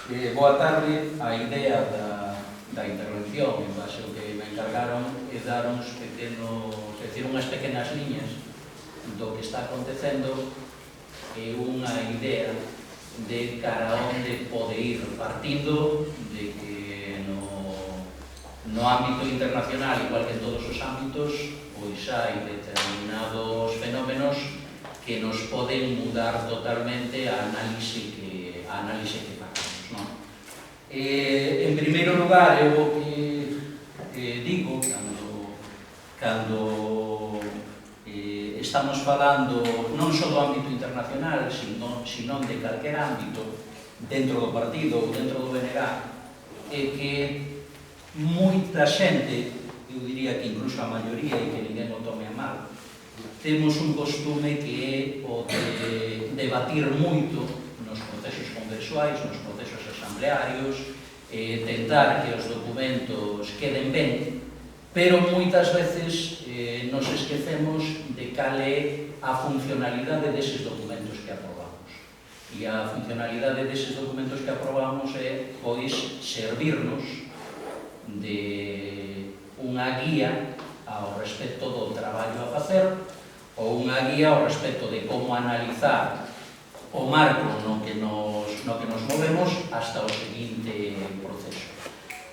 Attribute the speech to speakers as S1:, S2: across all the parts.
S1: Boa tarde. A idea da intervención, en base ao que me encargaron, é dar unhas pequenas liñas do que está acontecendo e unha idea de cara a onde pode ir, partindo de que no ámbito internacional, igual que en todos os ámbitos, pois hai determinados fenómenos que nos poden mudar totalmente a análise que facemos, non? En primeiro lugar, eu o que digo cando estamos falando non só do ámbito internacional, sino de calquer ámbito dentro do partido ou dentro do BNG, é que moita xente, eu diría que incluso a maioría, e que ninguén o tome a mal, temos un costume que é o de debatir moito nos procesos congresuais, nos procesos asamblearios, tentar que os documentos queden ben, pero moitas veces nos esquecemos de cal é a funcionalidade deses documentos que aprobamos. E a funcionalidade deses documentos que aprobamos é, pois, servirnos de unha guía ao respecto do traballo a facer ou unha guía ao respecto de como analizar o marco no que nos movemos hasta o seguinte proceso.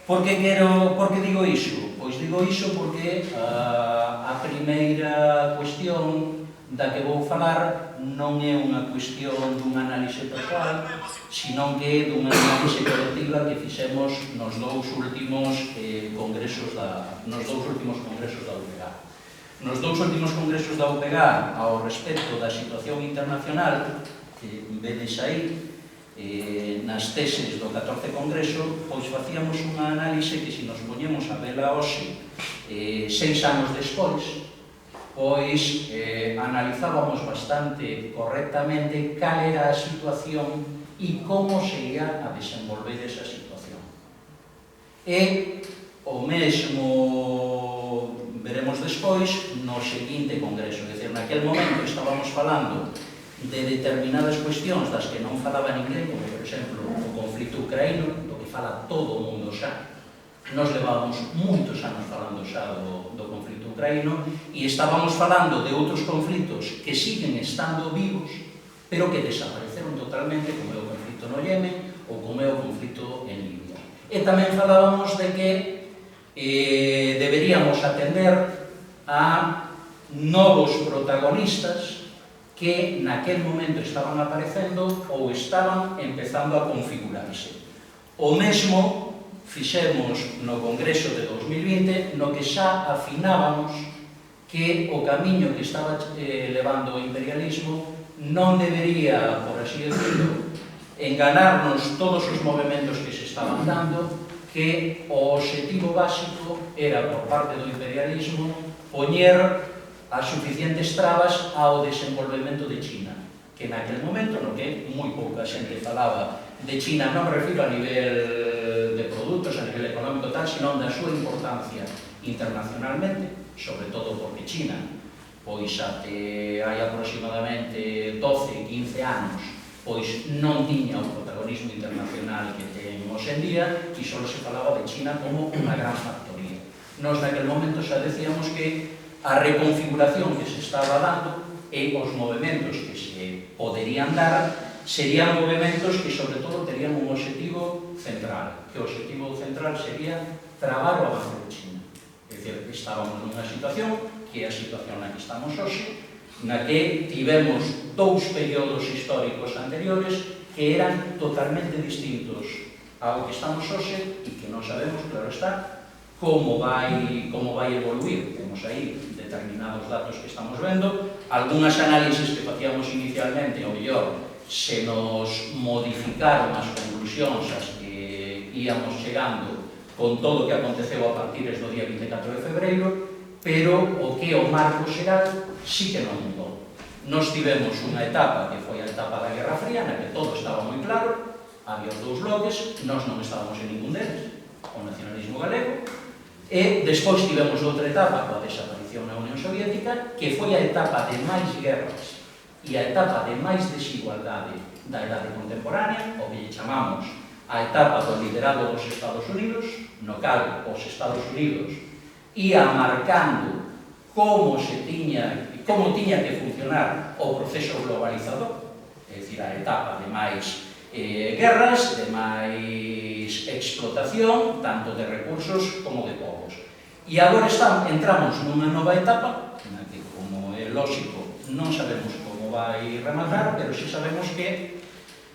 S1: Por que digo iso? Pois digo iso porque a primeira cuestión da que vou falar non é unha cuestión dun análise persoal, sino que é dunha análise colectiva que fixemos nos dous últimos congresos da UPG. Nos dous últimos congresos da UPG, ao respecto da situación internacional, que vedes aí, nas teses do 14 Congreso, pois facíamos unha análise que, se nos poñemos a vela hoxe, 6 anos despois, pois analizábamos bastante correctamente cal era a situación e como se ia a desenvolver esa situación. E o mesmo veremos despois no seguinte congreso, é dicir, naquel momento estábamos falando de determinadas cuestións das que non falaba ninguén, como, por exemplo, o conflito ucraíno, do que fala todo o mundo xa. Nos levábamos moitos anos falando xa do conflito ucraíno e estábamos falando de outros conflitos que siguen estando vivos, pero que desapareceron totalmente, como é o conflito no Yemen ou como é o conflito en Libia. E tamén falábamos de que deberíamos atender a novos protagonistas que naquel momento estaban aparecendo ou estaban empezando a configurarse. O mesmo fixemos no Congreso de 2020, no que xa afinábamos que o camiño que estaba levando o imperialismo non debería, por así decirlo, enganarnos todos os movimentos que se estaban dando, que o obxectivo básico era, por parte do imperialismo, poñer as suficientes trabas ao desenvolvemento de China, que naquele momento, no que moi pouca xente falaba de China, non me refiro a nivel de produtos, a nivel económico tal, sino da súa importancia internacionalmente, sobre todo porque China, pois até hai aproximadamente 12-15 anos, pois non tiña o protagonismo internacional que ten hoxe en día e só se falaba de China como unha gran factoría. Nos naquele momento xa decíamos que a reconfiguración que se estaba dando e os movimentos que se poderían dar serían movimentos que, sobre todo, terían un obxectivo central, que o obxectivo central sería trabar o avance de China. É dicir, estábamos nunha situación, que é a situación na que estamos hoxe, na que tivemos dous períodos históricos anteriores que eran totalmente distintos ao que estamos hoxe e que non sabemos, claro está, como vai evoluir. Temos aí determinados datos que estamos vendo, algunhas análises que facíamos inicialmente, ao mellor, se nos modificaron as conclusións as que íamos chegando con todo o que aconteceu a partir do día 24 de febreiro, pero o que é o marco xeral sí que non mudou. Nos tivemos unha etapa que foi a etapa da Guerra Fría, na que todo estaba moi claro, había os dous bloques, nós non estábamos en ningún deles, o nacionalismo galego, e despois tivemos outra etapa coa desaparición na Unión Soviética, que foi a etapa de máis guerras e a etapa de máis desigualdade da Edade Contemporánea, o que chamamos a etapa do liderado dos Estados Unidos, no cal os Estados Unidos ia marcando como tiña que funcionar o proceso globalizador, é dicir, a etapa de máis guerras, de máis explotación, tanto de recursos como de povos. E agora entramos nunha nova etapa, na que, como é lógico, non sabemos como vai rematar, pero sí sabemos que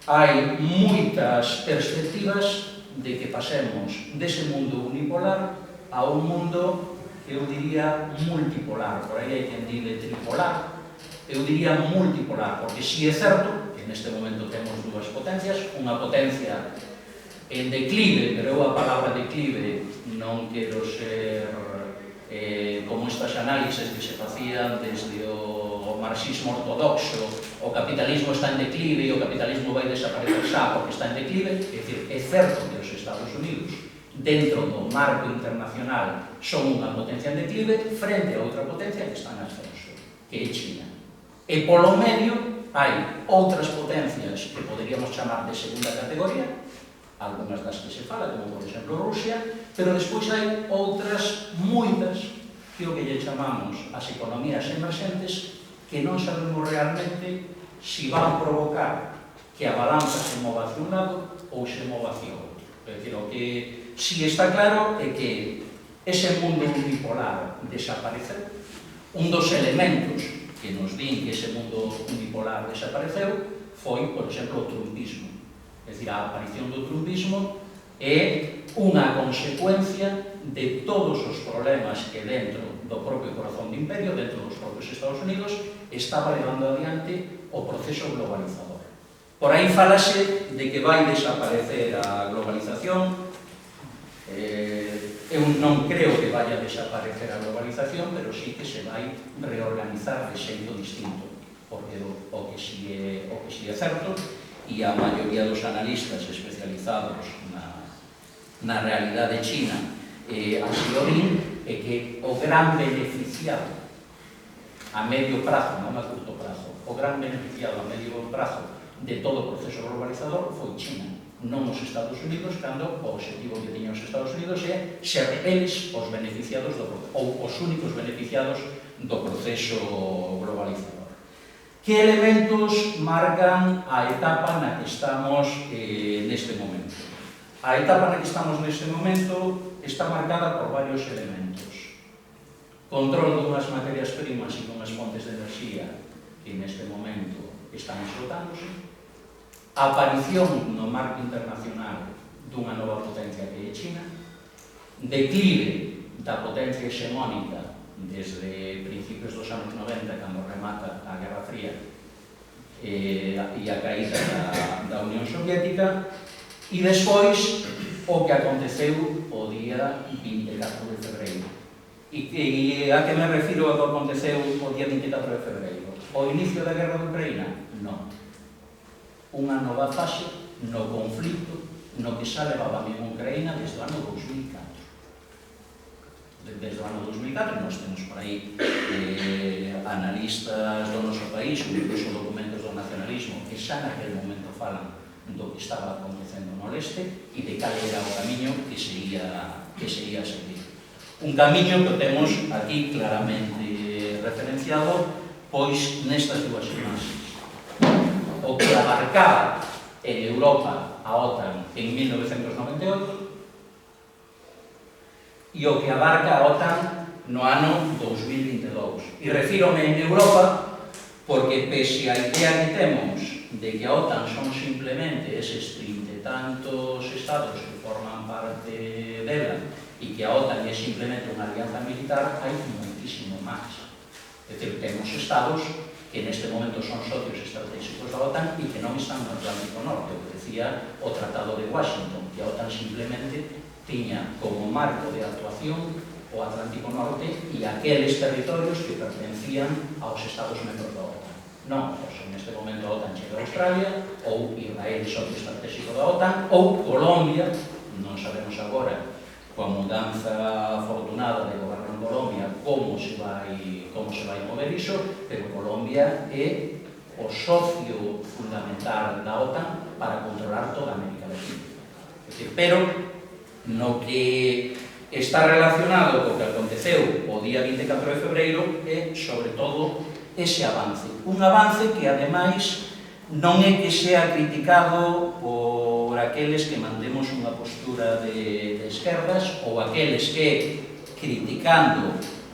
S1: hai moitas perspectivas de que pasemos dese mundo unipolar a un mundo que eu diría multipolar. Por aí hai quen di de tripolar, eu diría multipolar, porque si é certo que neste momento temos dúas potencias, unha potencia en declive, pero eu a palabra declive non quero ser como estas análises que se facían desde o marxismo ortodoxo, o capitalismo está en declive e o capitalismo vai desaparecer xa porque está en declive. É dicir, é certo que os Estados Unidos, dentro do marco internacional, son unha potencia en declive frente a outra potencia que está en ascenso, que é China. E polo medio hai outras potencias que poderíamos chamar de segunda categoría, algunhas das que se fala, como por exemplo Rusia, pero despois hai outras moitas que o que lle chamamos as economías emerxentes, que non sabemos realmente si van provocar que a balanza se mova hacia un lado ou se mova hacia outro. É dicir, o que si está claro é que ese mundo unipolar desapareceu. Un dos elementos que nos din que ese mundo unipolar desapareceu foi, por exemplo, o trumpismo. É dicir, a aparición do trumpismo é unha consecuencia de todos os problemas que dentro do propio corazón do imperio, dentro dos propios Estados Unidos, estaba levando adiante o proceso globalizador. Por aí falase de que vai desaparecer a globalización. Eu non creo que vaya a desaparecer a globalización, pero sí que se vai reorganizar de xeito distinto, porque o que si é certo, e a maioría dos analistas especializados na realidade china así o din, é que o gran beneficiado a medio prazo, non a curto prazo, o gran beneficiado a medio prazo de todo o proceso globalizador foi China, non os Estados Unidos, cando o objetivo que tiñan os Estados Unidos é ser eles os beneficiados ou os únicos beneficiados do proceso globalizador. Que elementos marcan a etapa na que estamos neste momento? A etapa na que estamos neste momento está marcada por varios elementos. Control dunhas materias primas e dunhas fontes de enerxía que neste momento están esgotándose. Aparición no marco internacional dunha nova potencia que é China. Declive da potencia hexemónica desde principios dos anos 90, cando remata a Guerra Fría e a caída da Unión Soviética, e despois o que aconteceu o día 24 de febreiro. E a que me refiro a que aconteceu o día 24 de febreiro? O inicio da guerra de Ucraína? Non. Unha nova fase no conflito no que xa levaba en Ucraína desde o ano 2004. Desde o ano 2004 nós temos por aí analistas do noso país, incluso documentos do nacionalismo, que xa naquele momento falan do que estaba acontecendo no leste e de cal era o camiño que se ia seguir. Un camiño que temos aquí claramente referenciado, pois nestas dúas imaxes. O que abarcaba en Europa a OTAN en 1998 e o que abarca a OTAN no ano 2022. E refírome en Europa porque, pese a idea que temos de que a OTAN son simplemente eses 30 e tantos estados que forman parte dela e que a OTAN é simplemente unha alianza militar, hai moitísimo máis. É dicir, temos estados que neste momento son socios estratégicos da OTAN e que non están no Atlántico Norte, o que decía o Tratado de Washington, que a OTAN simplemente tiña como marco de actuación o Atlántico Norte e aqueles territorios que pertencían aos estados membros da OTAN. Non, pois neste momento a OTAN chega a Australia, ou Israel socio estratégico da OTAN, ou Colombia, non sabemos agora, coa mudanza afortunada de goberno en Colombia, como se vai mover iso, pero Colombia é o socio fundamental da OTAN para controlar toda a América Latina. Pero no que está relacionado co que aconteceu o día 24 de febreiro é, sobre todo, ese avance. Un avance que, ademais, non é que sea criticado por aqueles que mantemos unha postura de esquerdas ou aqueles que, criticando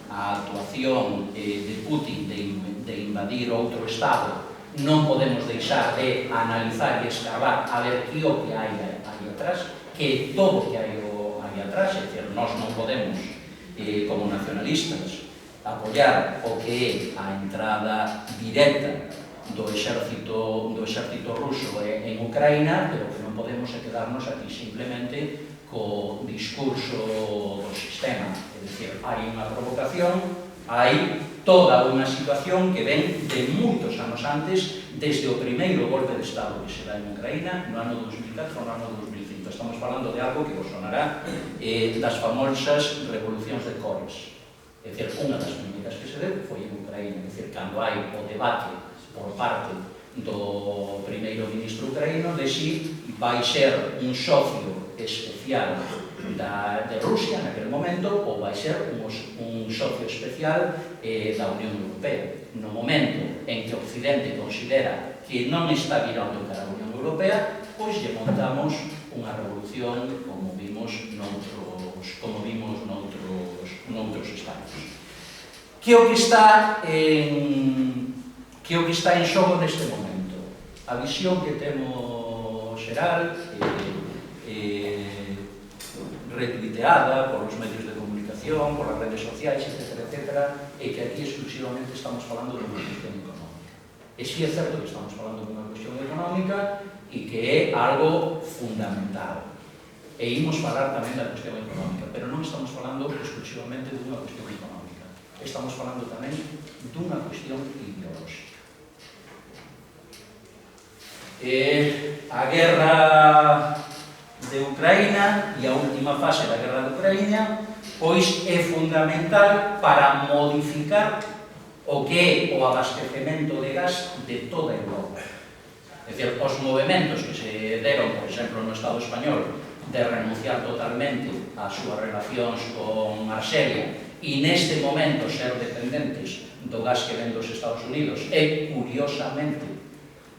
S1: a actuación de Putin de invadir outro Estado, non podemos deixar de analizar e escavar a ver que o que hai aí atrás, que todo o que hai aí atrás, é dicir, nós non podemos, como nacionalistas, apoiar o que é a entrada directa do exército ruso en Ucraína, pero que non podemos quedarnos aquí simplemente co discurso do sistema. É dicir, hai unha provocación, hai toda unha situación que ven de moitos anos antes, desde o primeiro golpe de Estado que se dá en Ucraína, no ano 2004 ou no ano 2005. Estamos falando de algo que vos sonará das famosas revolucións de cores. É dicir, unha das primeiras que se deu foi en Ucraína. É dicir, cando hai o debate por parte do primeiro ministro ucraíno de si vai ser un socio especial de Rusia naquele momento ou vai ser un socio especial da Unión Europea. No momento en que Occidente considera que non está virando cara a Unión Europea, pois lle montamos unha revolución como vimos noutros estados. Que o que está en xogo neste momento? A visión que temos xeral, retuiteada por os medios de comunicación, por as redes sociais, etc., é que aquí exclusivamente estamos falando de unha cuestión económica. E si é certo que estamos falando de unha cuestión económica e que é algo fundamental. E imos falar tamén da cuestión económica, pero non estamos falando exclusivamente de unha cuestión económica. Estamos falando tamén dunha cuestión ideolóxica. A guerra de Ucraína e a última fase da guerra de Ucraína pois é fundamental para modificar o que é o abastecemento de gas de toda Europa. É dicir, os movimentos que se deron, por exemplo, no Estado español, de renunciar totalmente ás súas relacións con Arxelia e neste momento ser dependentes do gas que ven dos Estados Unidos e, curiosamente,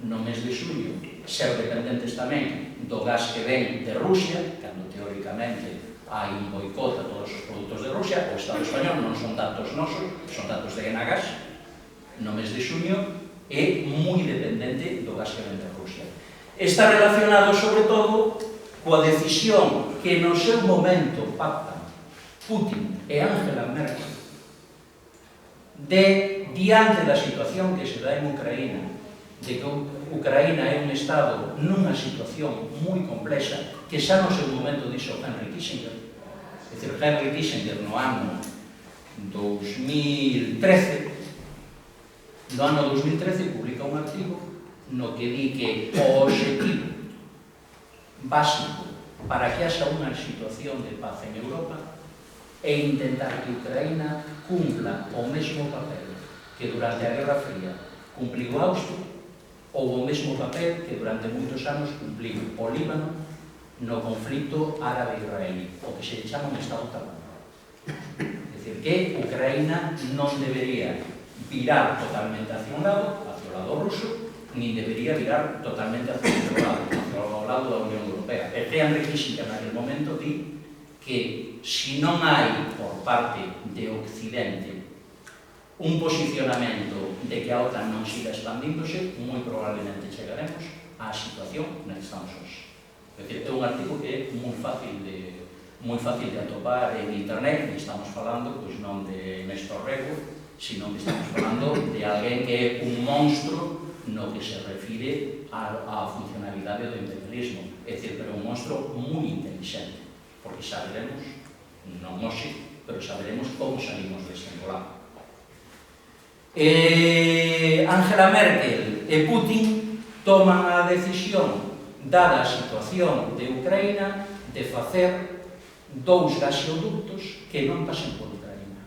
S1: no mes de xullo, ser dependentes tamén do gas que ven de Rusia, cando teóricamente hai un boicot a todos os produtos de Rusia. O Estado español non son datos nosos, son datos de Enagas. No mes de xuño é moi dependente do gas que ven de Rusia. Está relacionado, sobre todo, coa decisión que no seu momento pactan Putin e Angela Merkel de, diante da situación que se dá en Ucraína, de que Ucraína é un estado nunha situación moi complexa, que xa no seu momento dixo Henry Kissinger. É dicir, Henry Kissinger no ano 2013 publica un artigo no que di que o objetivo básico para que haxa unha situación de paz en Europa é intentar que Ucraína cumpla o mesmo papel que durante a Guerra Fría cumpliu Austria, ou o mesmo papel que durante moitos anos cumpliu o Líbano no conflito árabe-israelí, o que se chama un Estado talibán. É dicir, que Ucraína non debería virar totalmente hacia o lado ruso, nin debería virar totalmente hacia o lado da Unión Europea. E Henry Kissinger naquele momento di que se non hai por parte de Occidente un posicionamento de que a OTAN non siga expandíndose, moi probablemente chegaremos á situación na que estamos hoxe. É dicir, é un artigo que é moi fácil de atopar en internet, e estamos falando pois non de Néstor Rego, sino que estamos falando de alguén que é un monstro no que se refire á funcionalidade do imperialismo. É dicir, pero un monstro moi inteligente, porque xa veremos, non hoxe, pero xa veremos como salimos deste embolado. Angela Merkel e Putin toman a decisión, dada a situación de Ucraína, de facer 2 gasoductos que non pasen por Ucraína.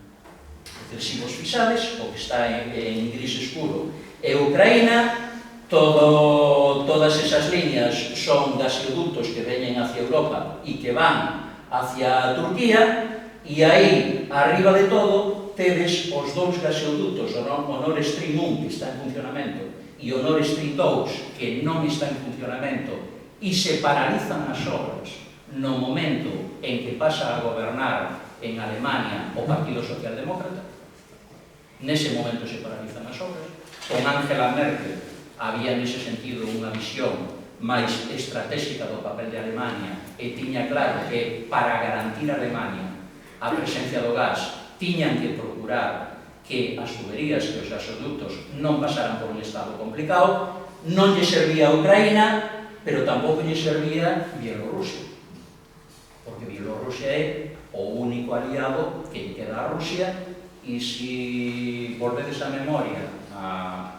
S1: Se vos fixades, o que está en gris escuro é Ucraína, Todas esas líneas son gasoductos que veñen hacia Europa e que van hacia Turquía, e aí, arriba de todo, tedes os dous gasoductos, o Nord Stream 1, que está en funcionamento, e o Nord Stream 2, que non está en funcionamento, e se paralizan as obras no momento en que pasa a gobernar en Alemania o Partido Socialdemócrata. Nese momento se paralizan as obras. Con Angela Merkel había nese sentido unha visión máis estratégica do papel de Alemania e tiña claro que para garantir a Alemania a presencia do gas tiñan que procurar que as tuberías, que os gasoductos non pasaran por un estado complicado. Non lle servía a Ucraína, pero tampouco lle servía Bielorrusia, porque Bielorrusia é o único aliado que lle queda a Rusia, e se volvedes a memoria a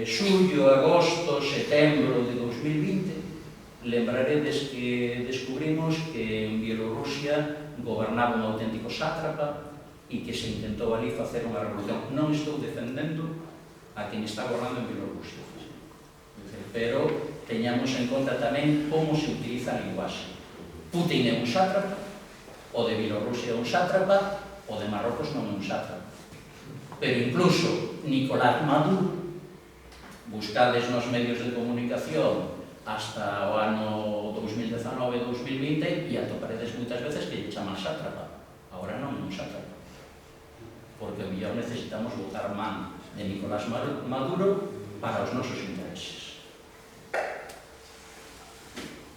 S1: xullo, agosto, setembro de 2020, lembraredes que descubrimos que en Bielorrusia gobernaba un auténtico sátrapa e que se intentou ali facer unha revolución. Non estou defendendo a quen está gobernando en Bielorrusia, pero teñamos en conta tamén como se utiliza a linguaxe. Putin é un sátrapa, o de Bielorrusia é un sátrapa, o de Marrocos non é un sátrapa. Pero incluso Nicolás Maduro, buscades nos medios de comunicación hasta o ano 2019-2020 e atoparedes moitas veces que lle chaman sátrapa. Agora non é un sátrapa, porque o mellor necesitamos botar man de Nicolás Maduro para os nosos intereses.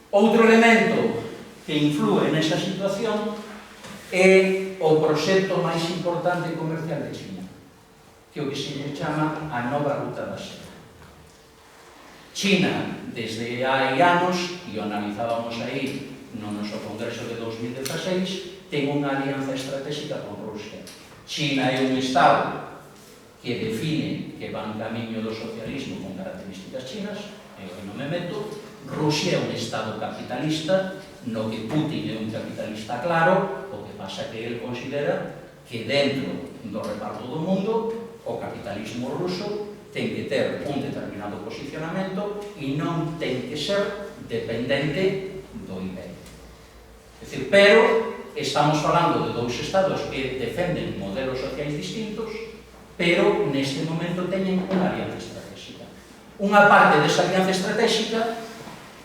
S1: Outro elemento que influe nesa situación é o proxecto máis importante comercial de China, que é o que se lle chama a nova ruta da seda. China, desde hai anos, e o analizábamos aí no noso congreso de 2016, ten unha alianza estratégica con Rusia. China é un estado que define que va en camiño do socialismo con características chinas, eu non me meto. Rusia é un estado capitalista, no que Putin é un capitalista claro, o que pasa que ele considera que dentro do reparto do mundo o capitalismo ruso ten que ter un determinado posicionamento e non ten que ser dependente do IBEX. É dicir, pero estamos falando de dous estados que defenden modelos sociais distintos, pero neste momento teñen unha alianza estratégica. Unha parte desa alianza estratégica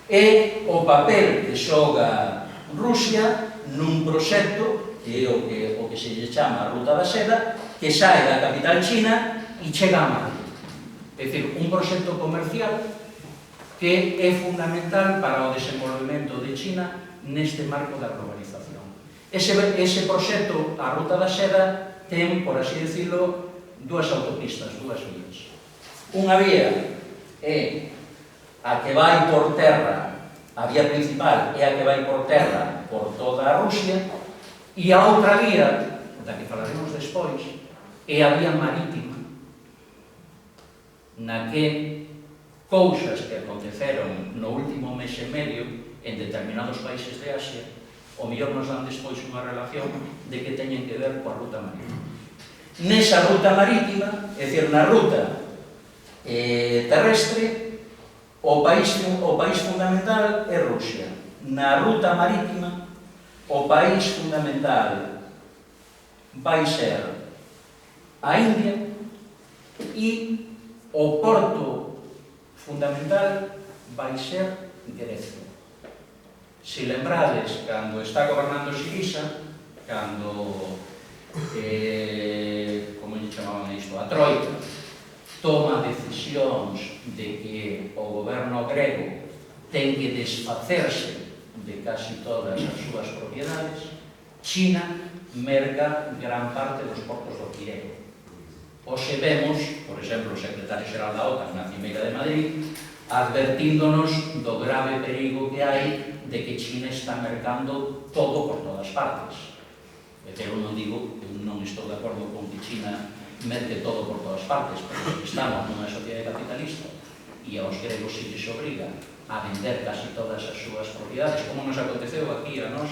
S1: é o papel que xoga Rusia nun proxecto que é o que se lle chama a Ruta da Seda, que sae da capital china e chega a Madrid. É dicir, un proxecto comercial que é fundamental para o desenvolvemento de China neste marco da globalización. Ese proxecto, a Ruta da Seda, ten, por así decirlo, dúas autopistas, dúas vías. Unha vía é a que vai por terra, a vía principal é a que vai por terra por toda a Rusia, e a outra vía, da que falaremos despois, é a vía marítima, na que cousas que aconteceron no último mes e medio en determinados países de Asia, o mellor nos dan despois unha relación de que teñen que ver coa ruta marítima. Nesa ruta marítima, é dicir, na ruta terrestre, o país fundamental é Rusia. Na ruta marítima, o país fundamental vai ser a India e o porto fundamental vai ser Grecia. Se lembrades, cando está gobernando Siriza, cando, como lle chamaban isto, a Troika, toma decisións de que o goberno grego ten que desfacerse de casi todas as súas propiedades, China merca gran parte dos portos do Pireo. Hoxe vemos, por exemplo, o secretario xeral da OTAN na Cimeira de Madrid, advertíndonos do grave perigo que hai de que China está mercando todo por todas partes. Eu non digo, eu non estou de acordo con que China merque todo por todas partes, porque estamos nunha sociedade capitalista e aos gregos se lles obriga a vender casi todas as súas propiedades, como nos aconteceu aquí a nós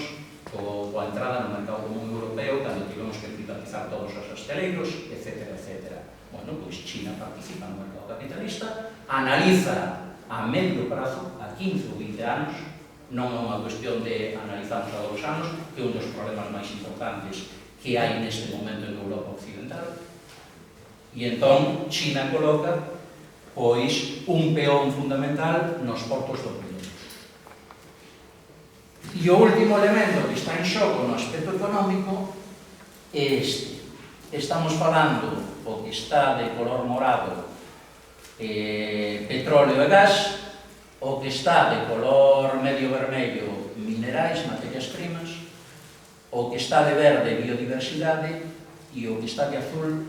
S1: coa entrada no mercado común europeo, cando tivemos que privatizar todos os hosteleiros, etc. Bueno, pois China participa no mercado capitalista, analiza a medio prazo, a 15 ou 20 anos, non é unha cuestión de analizarnos a 2 anos, que é un dos problemas máis importantes que hai neste momento en Europa Occidental. E entón, China coloca, pois, un peón fundamental nos portos do mundo. E o último elemento que está en xogo no aspecto económico é este. Estamos falando o que está de color morado, petróleo e gas, o que está de color medio vermello, minerais, materias primas, o que está de verde, biodiversidade, e o que está de azul,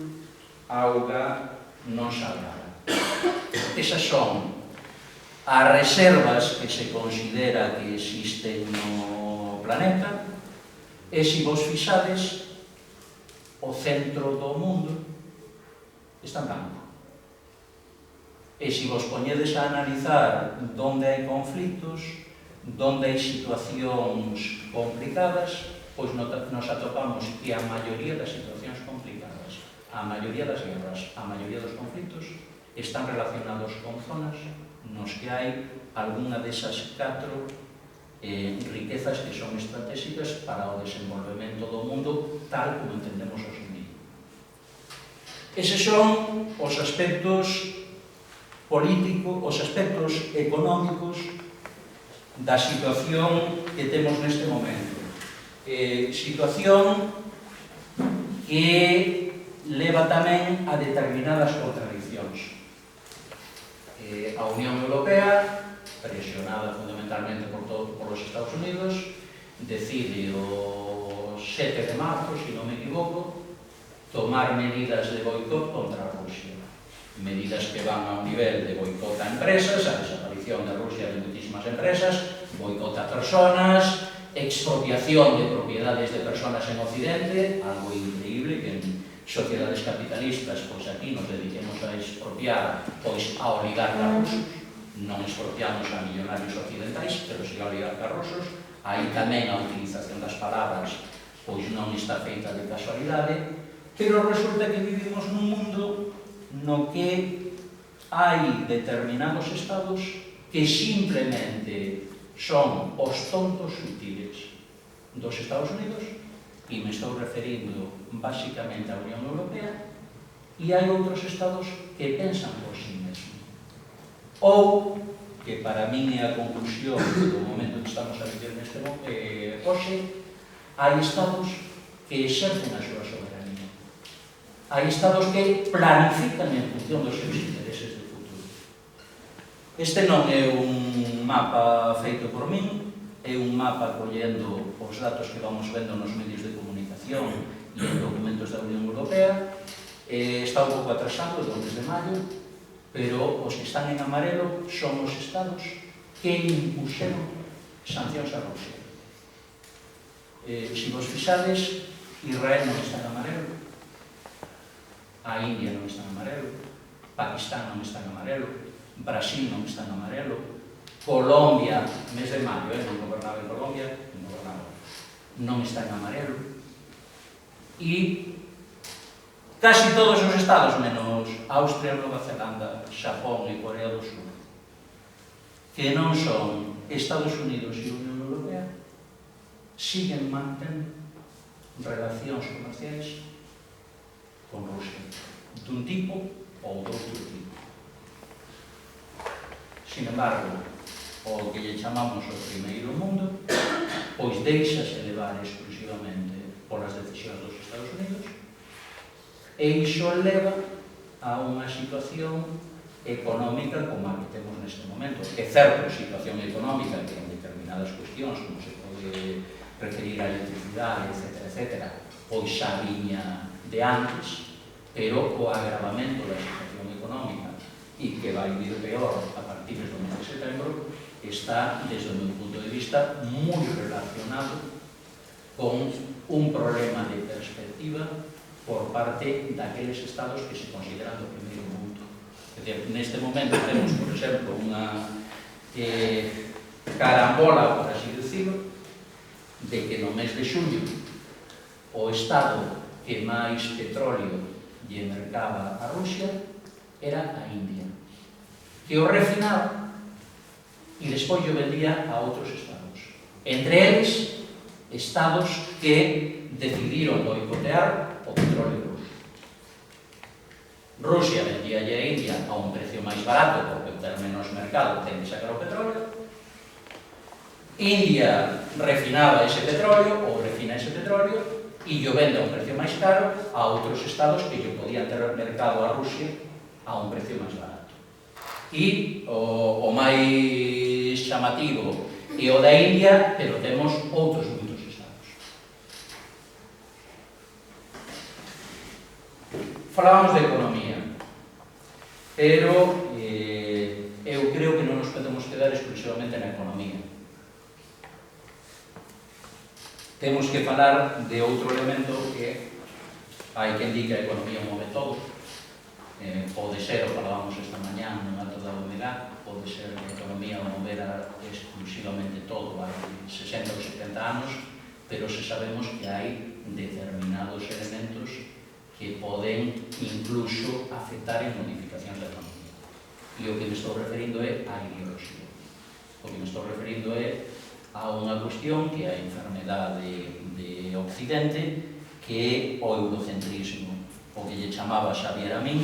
S1: auga non salgada. Esas son as reservas que se considera que existen no planeta, e se vos fixades, o centro do mundo está en branco. E se vos poñedes a analizar onde hai conflitos, onde hai situacións complicadas, pois nos atopamos que a maioría das situacións complicadas, a maioría das guerras, a maioría dos conflitos, están relacionados con zonas nos que hai algunha desas 4 riquezas que son estratégicas para o desenvolvemento do mundo tal como entendemos hoxe en día. Eses son os aspectos políticos, os aspectos económicos da situación que temos neste momento. Situación que leva tamén a determinadas contradiccións. A Unión Europea, presionada fundamentalmente por los Estados Unidos, decide o 7 de marzo, se non me equivoco, tomar medidas de boicot contra Rusia. Medidas que van a un nivel de boicot a empresas, a desaparición de Rusia de muchísimas empresas, boicot a personas, expropiación de propiedades de personas en Occidente, algo increíble que en sociedades capitalistas, pois aquí nos dediquemos a expropiar pois a oligarcas rusos, non expropiamos a millonarios occidentais, pero si a oligarcas rusos, aí tamén a utilización das palabras pois non está feita de casualidade, pero resulta que vivimos nun mundo no que hai determinados estados que simplemente son os tontos útiles dos Estados Unidos, e me estou referindo basicamente á Unión Europea, e hai outros estados que pensan por si mesmo. Ou, que para min é a conclusión do momento que estamos a vivir neste hoxe, hai estados que exercen a súa soberanía. Hai estados que planifican en función dos seus intereses de futuro. Este non é un mapa feito por min, é un mapa collendo os datos que vamos vendo nos medios de comunicación e en documentos da Unión Europea. Está un pouco atrasado, do mes de maio, pero os que están en amarelo son os estados que impuxeron sancións a Rusia. Se vos fixades, Israel non está en amarelo, a India non está en amarelo, Pakistán non está en amarelo, Brasil non está en amarelo, Colombia, mes de maio, non gobernaba en Colombia, non está en amarelo, e casi todos os estados, menos Austria, Nova Zelanda, Xapón e Corea do Sur, que non son Estados Unidos e Unión Europea, siguen mantendo relacións comerciais con Rusia, dun tipo ou do outro tipo. Sin embargo, o que lle chamamos o primeiro mundo, pois deixase levar exclusivamente polas decisións dos Estados Unidos, e iso leva a unha situación económica como a que temos neste momento. É certo, situación económica que en determinadas cuestións, como se pode referir a electricidade, etc., pois xa viña de antes, pero o agravamento da situación económica e que vai vir peor a partir do mes de setembro está, desde o meu punto de vista, moi relacionado con un problema de perspectiva por parte daqueles estados que se consideran do primeiro mundo. Neste momento temos, por exemplo, unha carambola, por así decirlo, de que no mes de xullo o Estado que máis petróleo lle mercaba a Rusia era a India, que o refinaba e despois o vendía a outros estados. Entre eles, estados que decidiron boicotear o petróleo ruso. Rusia vendía a India a un precio máis barato porque ter menos mercado ten que sacar o petróleo. India refinaba ese petróleo ou refina ese petróleo e o vende a un precio máis caro a outros estados que lle podían ter mercado a Rusia a un precio máis barato. E o máis chamativo é o da India, pero temos outros moitos estados. Falábamos de economía, pero eu creo que non nos podemos quedar exclusivamente na economía. Temos que falar de outro elemento que hai quen di que a economía move todo. Pode ser, o falábamos esta mañá no Mato da Humedad, pode ser que a economía movera exclusivamente todo hai 60 ou 70 anos, pero se sabemos que hai determinados elementos que poden incluso afectar en modificacións da economía. E o que me estou referindo é a ideoloxía. O que me estou referindo é a unha cuestión que é a enfermedade de Occidente, que é o eurocentrismo, o que lle chamaba Xavier Amin,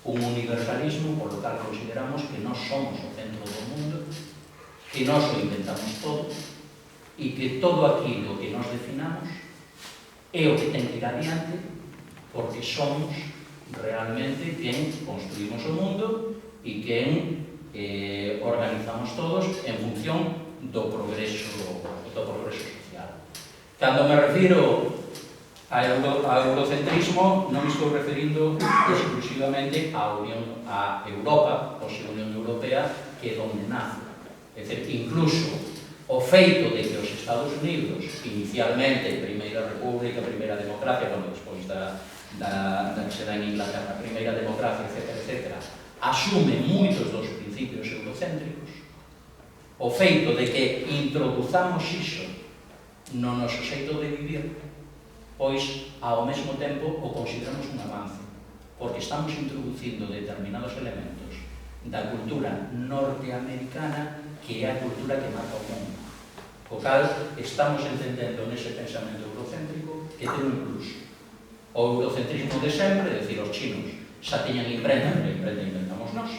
S1: un universalismo polo cal consideramos que nós somos o centro do mundo, que nós o inventamos todo, e que todo aquilo que nós definamos é o que ten que ir adiante, porque somos realmente quen construímos o mundo e quen organizamos todos en función do progreso social. Cando me refiro a eurocentrismo, non me estou referindo exclusivamente a Europa, ou a Unión Europea, que é onde nace. É dicir, incluso o feito de que os Estados Unidos, inicialmente, Primeira República, Primeira Democracia, bueno, despois da que se dá en Inglaterra, Primeira Democracia, etc., asume moitos dos principios eurocéntricos, o feito de que introduzamos iso no noso xeito de vivir, pois, ao mesmo tempo, o consideramos un avance, porque estamos introducindo determinados elementos da cultura norteamericana, que é a cultura que marca o mundo. Co cal, estamos entendendo nese pensamento eurocéntrico que ten un plus. O eurocentrismo de sempre, é dicir, os chinos xa tiñan imprenta, pero a imprenta inventamos nós.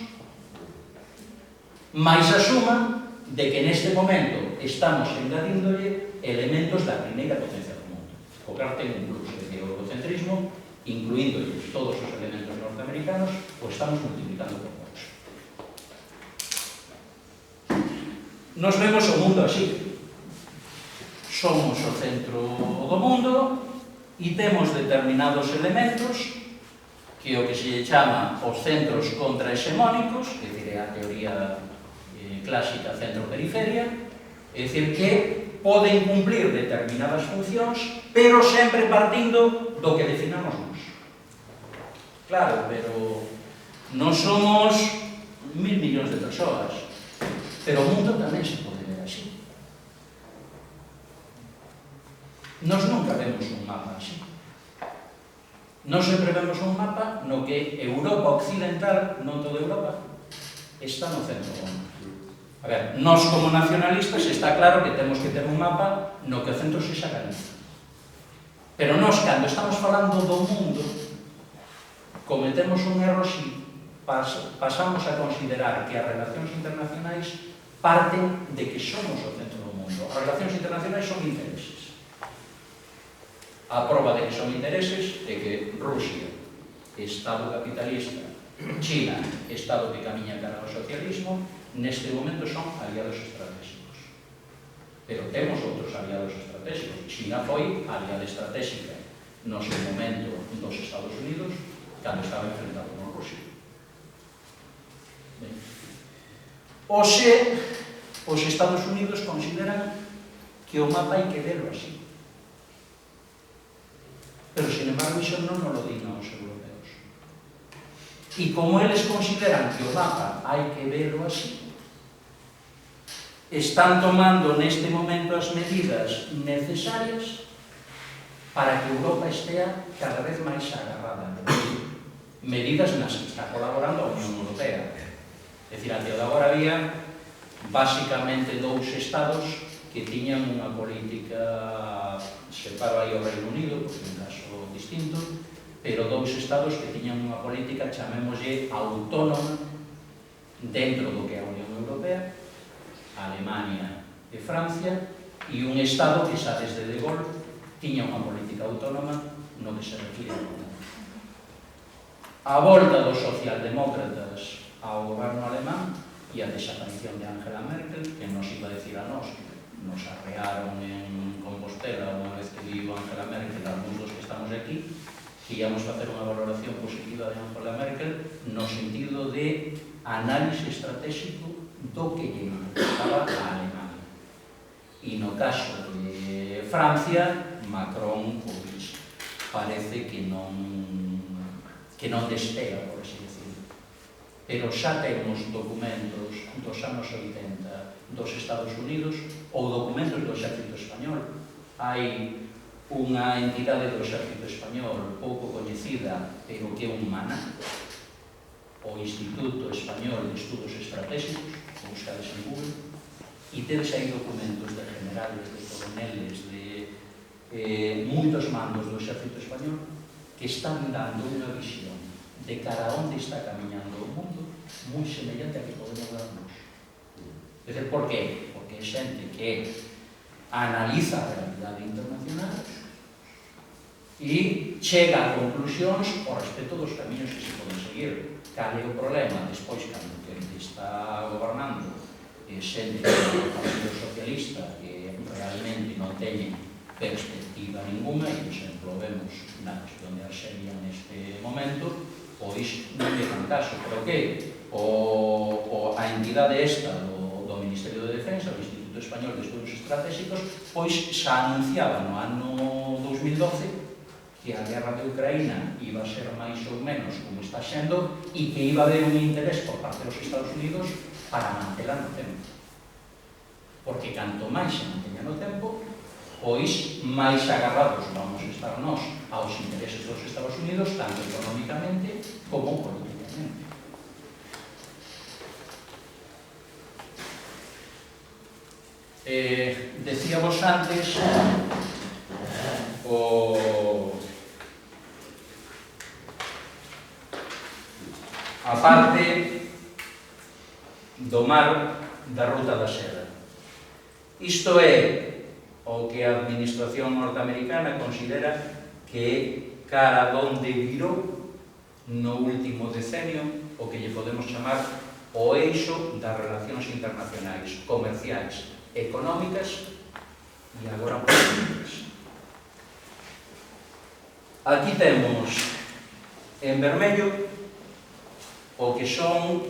S1: Mais a suma de que neste momento estamos engadíndolle elementos da primeira potencia do mundo. O cal ten un plus, é dicir, o eurocentrismo, incluíndolle todos os elementos norteamericanos, o estamos multiplicando por moitos. Nos vemos o mundo así. Somos o centro do mundo e temos determinados elementos que o que se chama os centros contrahexemónicos, é dicir, a teoría clásica centro-periferia, é dicir, que poden cumplir determinadas funcións, pero sempre partindo do que definamos nós. Claro, pero non somos 1.000 millóns de persoas, pero o mundo tamén se pode ver así. Nos nunca vemos un mapa así. Nos sempre vemos un mapa no que Europa occidental, non toda Europa, está no centro do mundo. A ver, nós como nacionalistas está claro que temos que ter un mapa no que o centro sexa Galicia. Pero nós, cando estamos falando do mundo, cometemos un erro si pasamos a considerar que as relacións internacionais parten de que somos o centro do mundo. As relacións internacionais son intereses. A prova de que son intereses é que Rusia, Estado capitalista, China, Estado que camiña cara ao socialismo, neste momento son aliados estratégicos. Pero temos outros aliados estratégicos. China foi aliada estratégica no seu momento dos Estados Unidos cando estaba enfrentado con Rusia. Hoxe, os Estados Unidos consideran que o mapa hai que verlo así. Pero, sin embargo, iso non nos lo din os europeos. E como eles consideran que o mapa hai que verlo así, están tomando neste momento as medidas necesarias para que Europa estea cada vez máis agarrada. Medidas nas que está colaborando a Unión Europea. É dicir, até agora había basicamente dous estados que tiñan unha política, separo aí o Reino Unido, porque é un caso distinto, pero dous estados que tiñan unha política, chamémoslle, autónoma dentro do que é a Unión Europea, Alemania e Francia, e un estado que xa desde De Gaulle tiña unha política autónoma no que se refire a Europa. A volta dos socialdemócratas ao goberno alemán e a desaparición de Angela Merkel, que nos iba a decir a nós, que nos arrearon en Compostela unha vez que vivo Angela Merkel, algúns dos que estamos aquí, que íamos facer unha valoración positiva de Angela Merkel no sentido de análise estratégico do que lle interesaba a Alemania. E no caso de Francia, Macron, pois, parece que non despega, por así decirlo. Pero xa temos documentos dos anos 80 dos Estados Unidos ou documentos do Exército Español. Hai unha entidade do Exército Español pouco coñecida, pero que é un maná, o Instituto Español de Estudos Estratégicos, buscades en Google, e tedes aí documentos de generales, de coroneles, de moitos mandos do Exército Español que están dando unha visión de cara a onde está camiñando o mundo moi semellante a que podemos dar nós. É dizer, por qué? Porque é xente que analiza a realidade internacional e chega a conclusións ao respecto dos camiños que se poden seguir. Cal é o problema? Despois, cando que está gobernando xente do Partido Socialista que realmente non teñen perspectiva ninguna, e, por exemplo, vemos na cuestión de Arxelia neste momento, pois non é un caso, pero que a entidade esta do Ministerio de Defensa, o Instituto Español de Estudos Estratégicos, pois xa anunciaba no ano 2012 que a guerra de Ucraína iba a ser máis ou menos como está xendo e que iba a haber un interés por parte dos Estados Unidos para mantela no tempo. Porque canto máis se manteña no tempo, pois máis agarrados vamos a estar nós aos intereses dos Estados Unidos, tanto económicamente como políticamente. Decíamos antes a parte do mar da Ruta da Seda. Isto é o que a administración norteamericana considera que é cara donde virou no último decenio o que lle podemos chamar o eixo das relacións internacionais, comerciais, económicas e agora políticas. Aquí temos en vermello o que son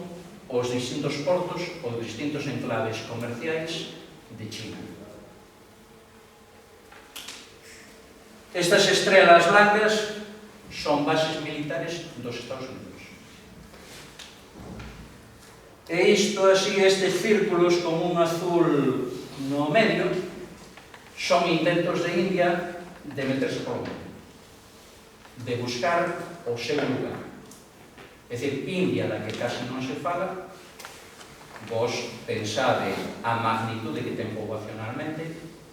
S1: os distintos portos, os distintos enclaves comerciais de China. Estas estrelas blancas son bases militares dos Estados Unidos. E isto así, estes círculos con un azul no medio, son intentos de India de meterse por o medio, de buscar o seu lugar. É dicir, India, da que casi non se fala, vos pensade a magnitude que ten poboacionalmente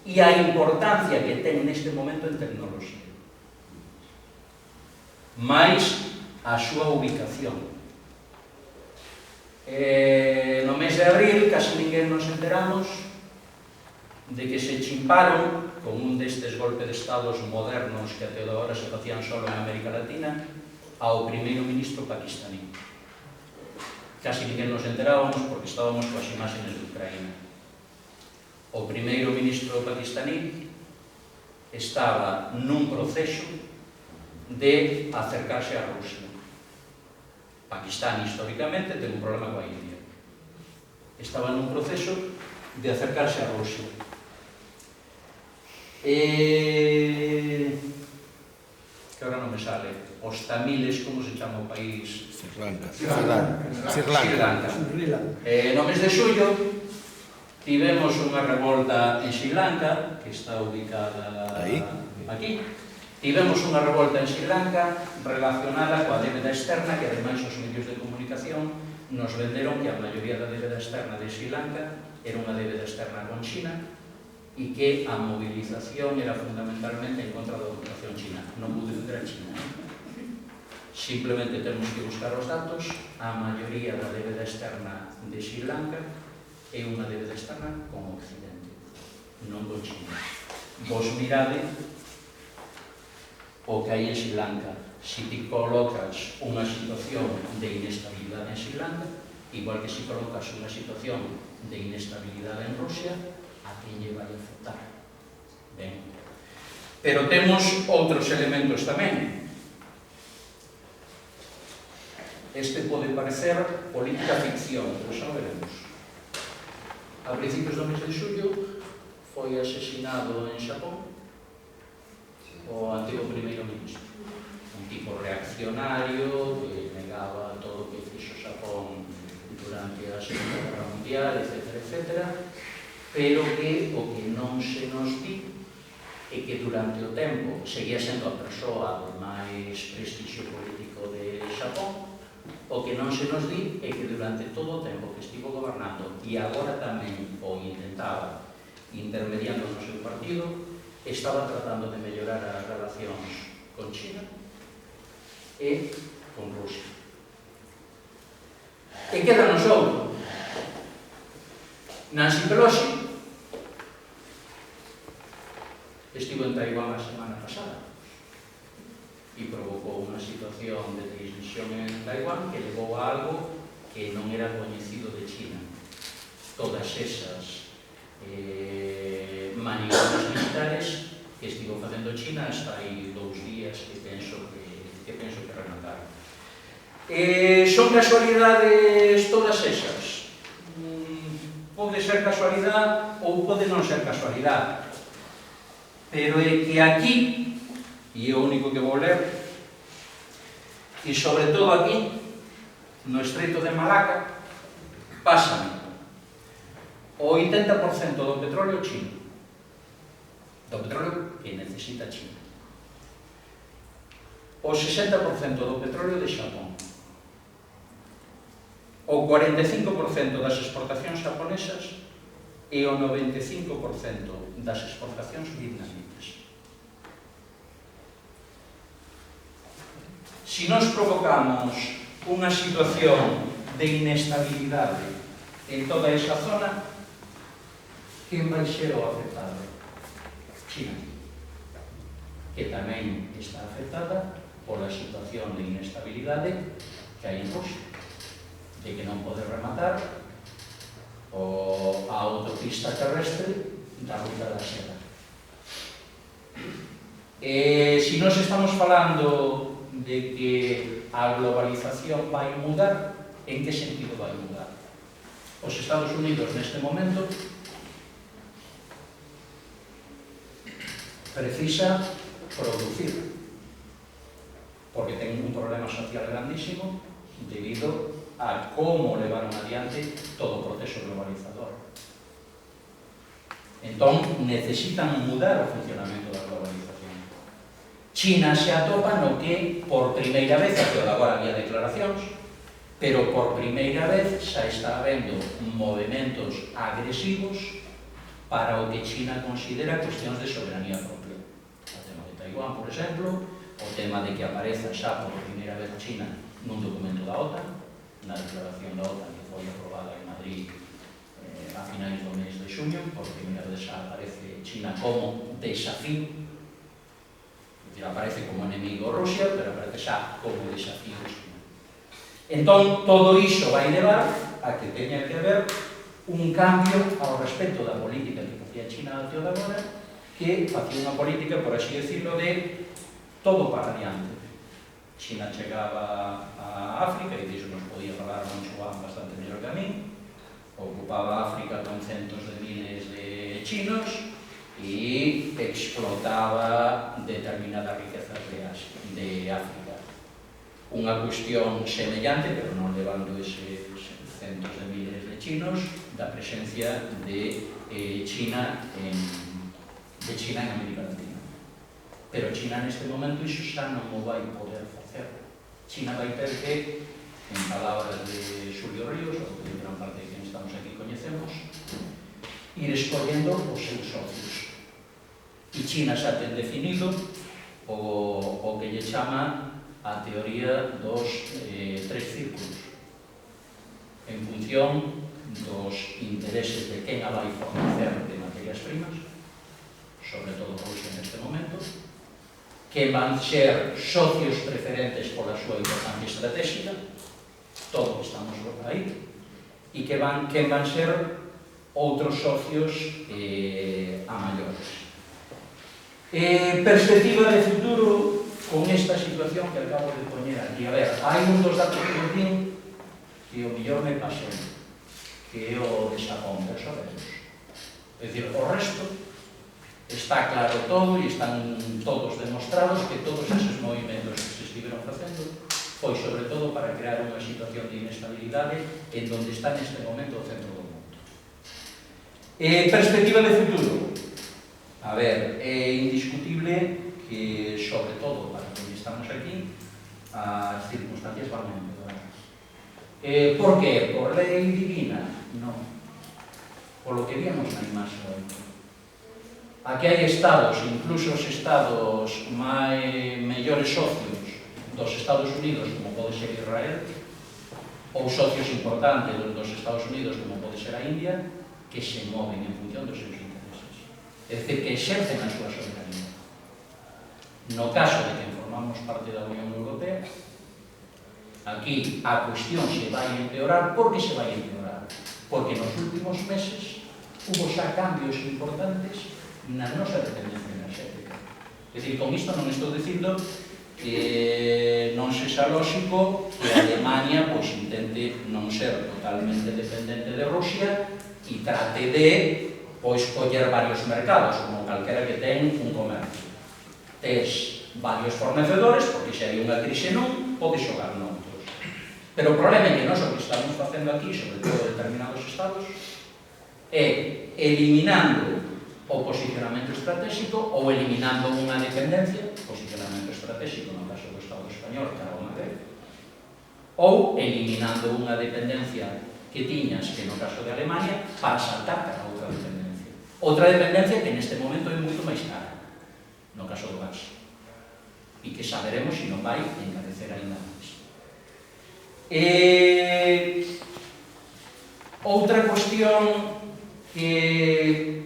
S1: e a importancia que ten neste momento en tecnoloxía, máis a súa ubicación. No mes de abril, casi ninguén nos enteramos de que se chimparon con un destes golpes de estados modernos que até agora se facían solo en América Latina ao primeiro ministro paquistaní. Casi ninguén nos enterábamos porque estábamos coas imaxenes de Ucraína. O primeiro ministro paquistaní estaba nun proceso de acercarse a Rusia. Pakistán, históricamente, ten un problema coa India. Estaba nun proceso de acercarse a Rusia. Que ahora non me sale. Os tamiles, como se chama o país? Sri Lanka. No mes de xullo tivemos unha revolta en Sri Lanka, que está ubicada aquí. Tivemos unha revolta en Sri Lanka relacionada coa débeda externa, que ademais os medios de comunicación nos venderon que a maioría da débeda externa de Sri Lanka era unha débeda externa con China e que a movilización era fundamentalmente en contra da ocupación china. Non pude defender a China. Simplemente temos que buscar os datos. A maioría da débeda externa de Sri Lanka é unha débeda externa con Occidente, non con China. Vos mirade o que hai en Sri Lanka. Se ti colocas unha situación de inestabilidade en Sri Lanka, igual que se colocas unha situación de inestabilidade en Rusia, a quen lle vai afectar? Ben. Pero temos outros elementos tamén. Este pode parecer política ficción, pero xa veremos. A principios do mes de xullo foi asesinado en Xapón o antigo primeiro ministro, un tipo reaccionario que negaba todo o que fixo Xapón durante a Segunda Guerra Mundial, etc., pero que o que non se nos di é que durante o tempo seguía sendo a persoa de máis prestixio político de Xapón. O que non se nos di é que durante todo o tempo que estivo gobernando e agora tamén o intentaba intermediando no seu partido, estaba tratando de mellorar as relacións con China e con Rusia. E quédanos outro. Nancy Pelosi estivo en Taiwán a semana pasada e provocou unha situación de división en Taiwán que levou a algo que non era coñecido de China. Todas esas maniobras militares que estivo facendo China hasta aí 2 días que penso que remataron. Son casualidades todas esas? Pode ser casualidade ou pode non ser casualidade, pero é que aquí, e é o único que vou ler, e sobre todo aquí, no Estreito de Malaca, pasan o 80% do petróleo chino, do petróleo que necesita China, o 60% do petróleo de Xapón, o 45% das exportacións japonesas e o 95% das exportacións vietnamitas. Se nós provocamos unha situación de inestabilidade en toda esa zona, quen vai ser o afectado? China, que tamén está afectada pola situación de inestabilidade que hai en Rusia, de que non pode rematar a autopista terrestre da Ruta da Seda. Se nós estamos falando de que a globalización vai mudar, en que sentido vai mudar? Os Estados Unidos neste momento precisa producir, porque ten un problema social grandísimo debido a como levaron adiante todo o proceso globalizador. Entón, necesitan mudar o funcionamento da globalización. China se atopa no que, por primeira vez, até agora había declaracións, pero por primeira vez xa está habendo movimentos agresivos para o que China considera cuestións de soberanía propia. O tema de Taiwán, por exemplo, o tema de que apareza xa por primeira vez China nun documento da OTAN, na declaración da OTAN que foi aprobada en Madrid a finais do mes de xuño, por primeira vez xa aparece China como desafío, aparece como enemigo Rusia, pero aparece xa como desafío China. Entón, todo iso vai levar a que teña que haber un cambio ao respecto da política que facía China até o de agora, que facía unha política, por así decirlo, de todo para adiante. China chegaba a África, e diso nos podía falar Moncho Juan bastante mellor que a mí, ocupaba África con centos de miles de chinos e explotaba determinadas riquezas de África. Unha cuestión semellante, pero non levando ese centos de miles de chinos da presencia de China en América Latina. Pero China neste momento iso xa non o vai poder facer. China vai ter que, en palabras de Xulio Ríos, o que gran parte de quien estamos aquí coñecemos, ir escollendo os seus socios. E China xa ten definido o que lle chama a teoría dos tres círculos, en función dos intereses de quen a vai fornecer de materias primas, sobre todo Rusia neste momento, que van ser socios preferentes pola súa importancia estratégica, todo o que estamos aí, e que van ser outros socios a maiores. Perspectiva de futuro con esta situación que acabo de poñer aquí. A ver, hai un dos datos que eu din que o millor me pasei, que é o de Xapón, pero sabemos. É dicir, o resto está claro todo e están todos demostrados que todos esos movimentos que se estiveron facendo foi sobre todo para crear unha situación de inestabilidade en donde está neste momento o centro do mundo. Perspectiva de futuro. A ver, é indiscutible que, sobre todo para que estamos aquí, as circunstancias van a empeorar. Por qué? Por lei divina? Non. Por lo que vimos na imaxe hoy. Aquí hai estados, incluso os estados mellores socios dos Estados Unidos, como pode ser Israel, ou socios importantes dos Estados Unidos, como pode ser a India, que se moven en función dos seus intereses. É dicir, que exercen a súa soberanía. No caso de que formamos parte da Unión Europea, aquí a cuestión se vai empeorar. Por que se vai empeorar? Porque nos últimos meses hubo xa cambios importantes na nosa dependencia enerxética. É dicir, con isto non estou dicindo que non sexa lógico que a Alemania intente non ser totalmente dependente de Rusia e trate de coller varios mercados, como calquera que ten un comercio. Tes varios fornecedores, porque se hai unha crise non, pode xogar noutros. Pero o problema é que nós o que estamos facendo aquí, sobre todo determinados estados, é eliminando o posicionamento estratégico ou eliminando unha dependencia, posicionamento estratégico no caso do Estado español cara ao Magreb, ou eliminando unha dependencia que tiñas, que no caso de Alemania, para saltar cara a outra dependencia. Outra dependencia que neste momento é moito máis cara, no caso do gas, e que saberemos se non vai encarecer ainda máis. Outra cuestión que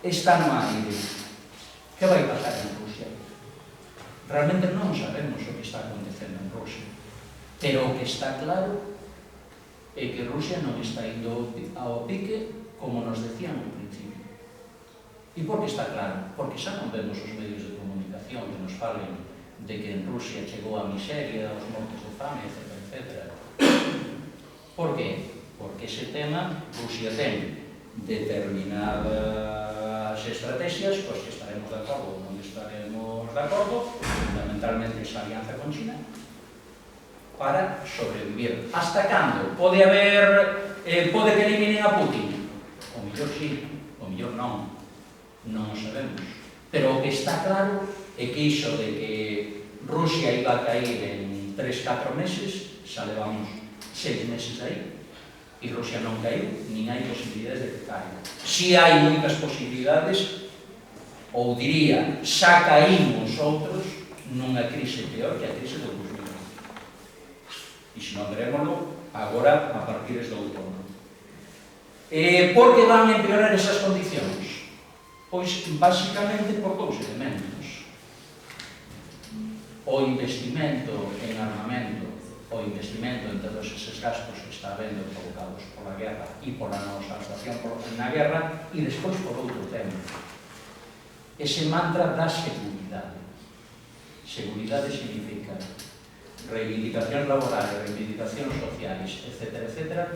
S1: está no aire. Que vai pasar en Rusia? Realmente non sabemos o que está acontecendo en Rusia, pero o que está claro é que Rusia non está indo ao pique como nos decían no principio. E por que está claro? Porque xa non vemos os medios de comunicación que nos falen de que en Rusia chegou a miseria, os mortos de fame, etc. Por que? Porque ese tema Rusia ten determinadas estrategias, pois que estaremos de acordo ou non estaremos de acordo, fundamentalmente esa alianza con China, para sobrevivir. Hasta cando? Pode que eliminen a Putin? O mellor sí, o mellor non. Non o sabemos. Pero o que está claro é que iso de que Rusia iba a cair en 3-4 meses, xa levamos 6 meses aí, e Rusia non caiu, nin hai posibilidades de que caiga. Si hai moitas posibilidades, ou diría, xa caímos outros nunha crise peor que a crise do 2020. E se non verémoslo, agora a partir do outono. Por que van a empeorar esas condicións? Pois, basicamente, por dous elementos. O investimento en armamento, o investimento en todos eses gastos que está habendo provocados pola guerra e pola nosa actuación na guerra, e despois por outro tema. Ese mantra da seguridade. Seguridade significa reivindicacións laborales, reivindicacións sociais, etc.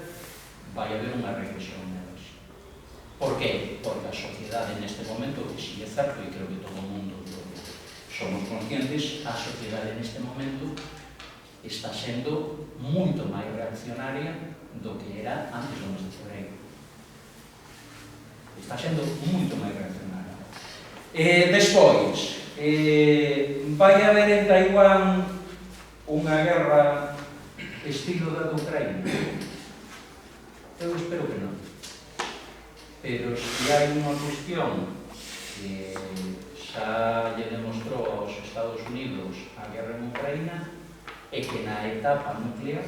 S1: Vai haber unha regresión nelas. Por que? Porque a sociedade neste momento, que sigue certo, e creo que todo o mundo somos conscientes, a sociedade neste momento está sendo moito máis reaccionaria do que era antes do mes de febreiro. Está sendo moito máis reaccionario. Despois, vai haber en Taiwán unha guerra estilo da de Ucraína? Eu espero que non. Pero se hai unha cuestión que xa lle demostrou aos Estados Unidos a guerra en Ucraína, é que na etapa nuclear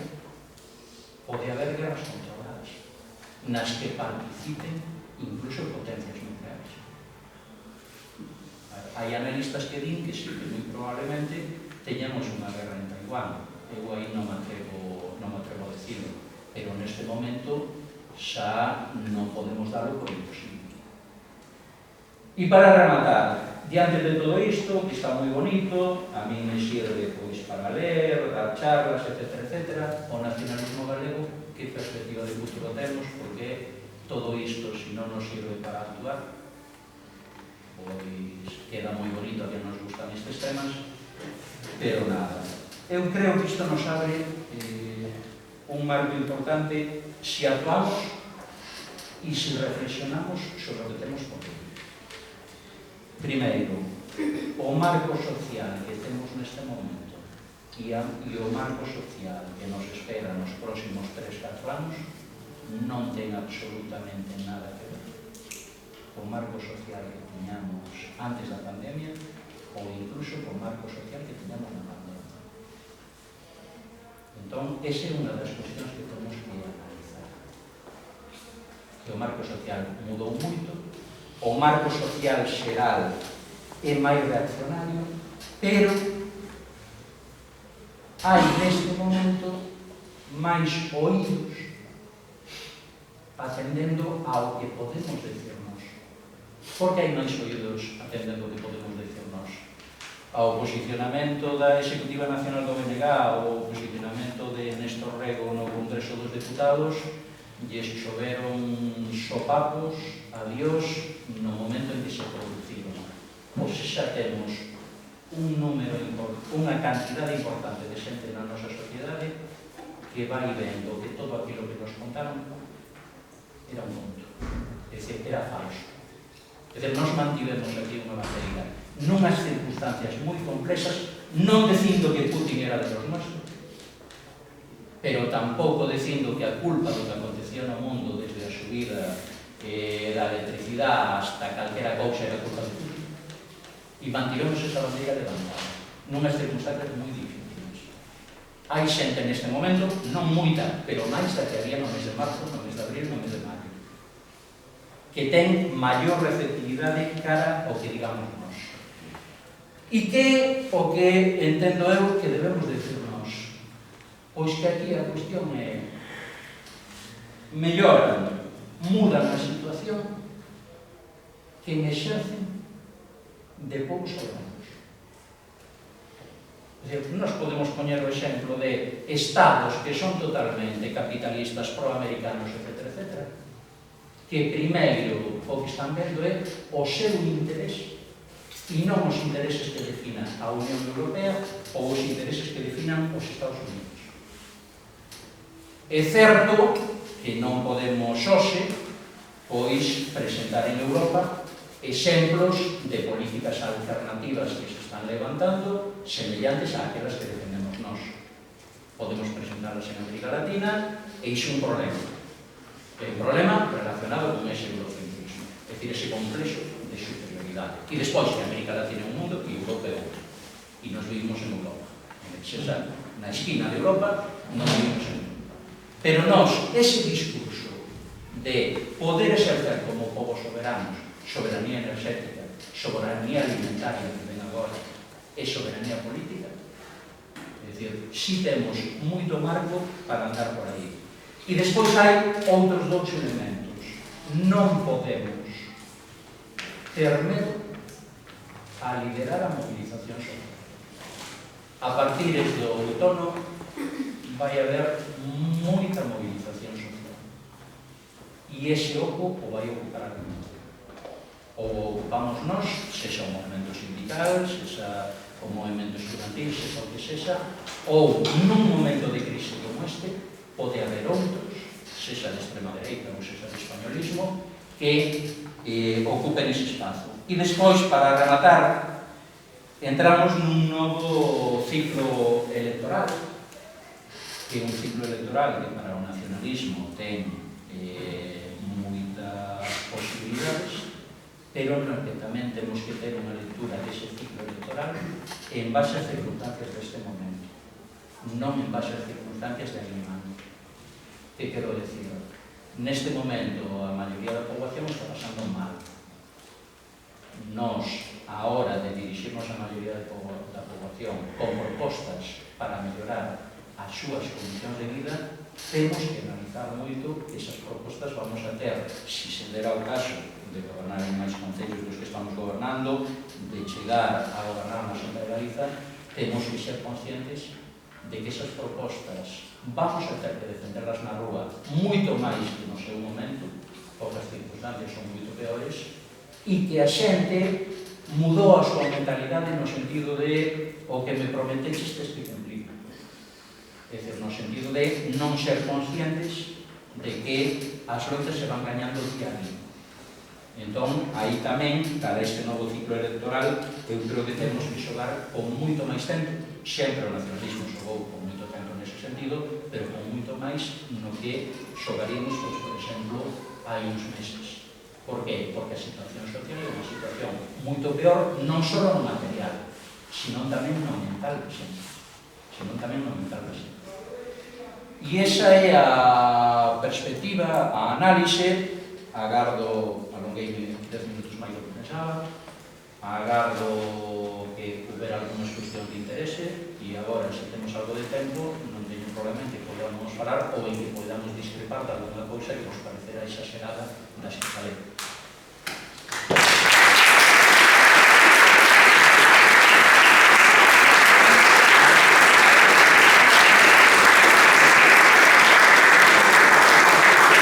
S1: pode haber guerras controladas nas que participen incluso potencias nucleares. Hai analistas que din que sí, que moi probablemente teñamos unha guerra en Taiwán. Eu aí non me atrevo a decirlo, pero neste momento xa non podemos darlo por imposible. E para rematar, diante de todo isto, que está moi bonito, a mí me sirve pois para ler, dar charlas, etc., o nacionalismo galego, que perspectiva de futuro temos, porque todo isto, se non nos sirve para actuar, pois queda moi bonito, que nos gustan estes temas, pero nada. Eu creo que isto nos abre un marco importante se actuamos e se reflexionamos sobre o que temos por dentro. Primeiro, o marco social que temos neste momento e o marco social que nos espera nos próximos 3-4 anos non ten absolutamente nada que ver co marco social que tiñamos antes da pandemia ou incluso co marco social que tiñamos na pandemia. Entón, esa é unha das cuestións que temos que analizar. Que o marco social mudou moito, o marco social xeral é máis reaccionario, pero hai neste momento máis oídos atendendo ao que podemos decir nós. Por que hai máis oídos atendendo ao que podemos decir nós? Ao posicionamento da Executiva Nacional do BNG, ao posicionamento de Néstor Rego no Congreso dos Deputados, lles choveron sopapos, adiós, no momento en que se produciron. Pois xa temos unha cantidade importante de xente na nosa sociedade que vai vendo que todo aquilo que nos contaron era un conto, é dicir, era falso. É dicir, nos mantivemos aquí unha bandeira nunhas circunstancias moi complexas, non dicindo que Putin era de los nuestros, pero tampouco dicindo que a culpa do que acontecía no mundo desde a subida da electricidade hasta calquera cousa era culpa de Putin. E mantivemos esa bandeira levantada nunhas circunstancias moi difíciles. Hai xente neste momento, non moita, pero máis da que había no mes de marzo, no mes de abril, no mes de maio, que ten maior receptividade cara ao que digamos nós. E que o que entendo eu que debemos decir nós? Pois que aquí a cuestión é melloran, mudan a situación quen exercen de poucos soberanos. É dicir, nós podemos poñer o exemplo de estados que son totalmente capitalistas, proamericanos, etc., que primeiro o que están vendo é o seu interés e non os intereses que definan a Unión Europea ou os intereses que definan os Estados Unidos. É certo que non podemos hoxe pois presentar en Europa exemplos de políticas alternativas que se están levantando semellantes a aquelas que defendemos nós. Podemos presentarlas en América Latina e iso é un problema. É un problema relacionado con ese eurocentrismo, é dicir, ese complexo de superioridade. E despois que América Latina é un mundo e Europa é outro. E nos vivimos en Europa. Na esquina de Europa non vivimos en Europa. Pero nós, ese discurso de poder exercer como povos soberanos, soberanía enerxética, soberanía alimentaria que ven agora, e soberanía política, é dicir, si temos moito marco para andar por aí. E despois hai outros dous elementos. Non podemos ter medo a liderar a movilización social. A partir do outono vai haber moita movilización social. E ese oco o vai ocupar a comunidade. Ou ocupamos nós, sexa o movimento sindical, sexa o movimento estudantil, sexa o que sexa, ou nun momento de crise como este, pode haber outros sexa de extrema dereita ou sexa de españolismo, que ocupen ese espazo. E despois, para rematar, entramos nun novo ciclo electoral, que é un ciclo electoral que para o nacionalismo ten moitas posibilidades, pero no que tamén temos que ter unha lectura dese ciclo electoral en base ás circunstancias deste momento, non en base ás circunstancias de animando. Que quero decir? Neste momento, a maioría da poboación está pasando mal. Nos, a hora de dirixirnos a maioría da poboación con propostas para mellorar as súas condicións de vida, temos que analizar moito que esas propostas vamos a ter, se se dera o caso de gobernar en máis concellos dos que estamos gobernando, de chegar a gobernar na Xunta de Galiza, temos que ser conscientes de que esas propostas vamos a ter que defenderlas na rúa moito máis que no seu momento, porque as circunstancias son moito peores, e que a xente mudou a súa mentalidade no sentido de o que me prometeches tes que cumplir. É dicir, no sentido de non ser conscientes de que as loitas se van gañando día a día. Entón, aí tamén, cara este novo ciclo electoral, eu creo que temos que xogar con moito máis tempo. Sempre o nacionalismo xogou con moito tempo nese sentido, pero con moito máis no que xogaríamos, pois, por exemplo, hai uns meses. Por qué? Porque a situación social é unha situación moito peor, non só no material, sino tamén no mental da xente. E esa é a perspectiva, a análise. Agardo, alongueime 10 minutos máis do que pensaba, agardo que hubiera algunhas cuestións de interese, e agora, se temos algo de tempo, non teño problema en que podamos falar ou en que podamos discrepar de alguna cousa que vos parecerá exagerada das que falei.